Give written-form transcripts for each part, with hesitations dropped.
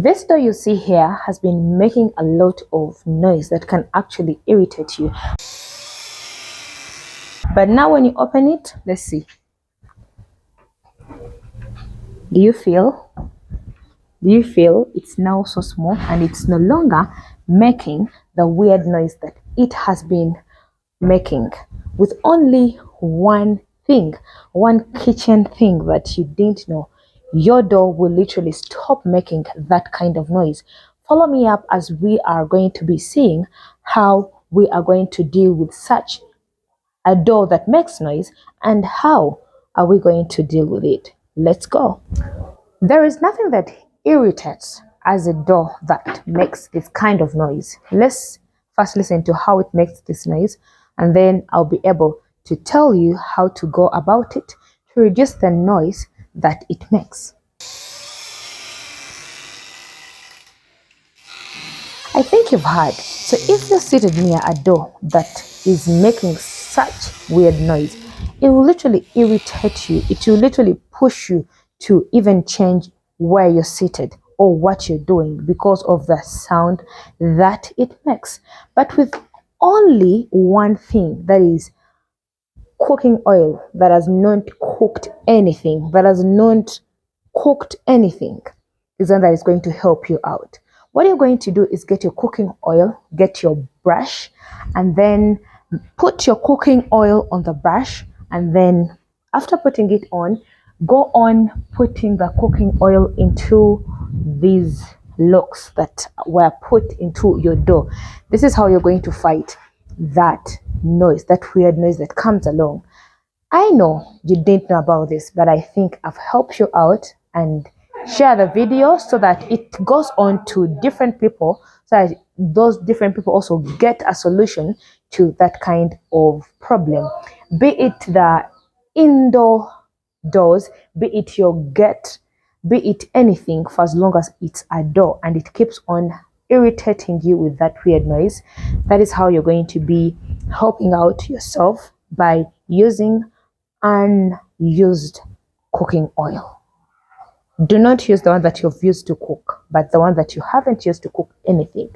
This door you see here has been making a lot of noise that can actually irritate you. But now when you open it, let's see. Do you feel? Do you feel it's now so small and it's no longer making the weird noise that it has been making with only one thing, one kitchen thing that you didn't know? Your door will literally stop making that kind of noise. Follow me up as we are going to be seeing how we are going to deal with such a door that makes noise and how are we going to deal with it. Let's go. There is nothing that irritates as a door that makes this kind of noise. Let's first listen to how it makes this noise, and then I'll be able to tell you how to go about it to reduce the noise that it makes. I think you've heard. So if you're seated near a door that is making such weird noise, it will literally irritate you. It will literally push you to even change where you're seated or what you're doing because of the sound that it makes. But with only one thing, that is cooking oil that has not cooked anything, is one that is going to help you out. What you're going to do is get your cooking oil, get your brush, and then put your cooking oil on the brush, and then after putting it on, go on putting the cooking oil into these locks that were put into your door. This is how you're going to fight that noise, that weird noise that comes along. I know you didn't know about this, but I think I've helped you out, and share the video so that it goes on to different people, so that those different people also get a solution to that kind of problem. Be it the indoor doors, be it your gate, be it anything, for as long as it's a door and it keeps on irritating you with that weird noise. That is how you're going to be helping out yourself, by using unused cooking oil. Do not use the one that you've used to cook, but the one that you haven't used to cook anything.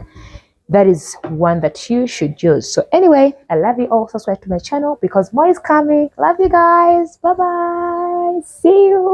That is one that you should use. So anyway, I love you all. Subscribe to my channel because more is coming. Love you guys. Bye bye. See you.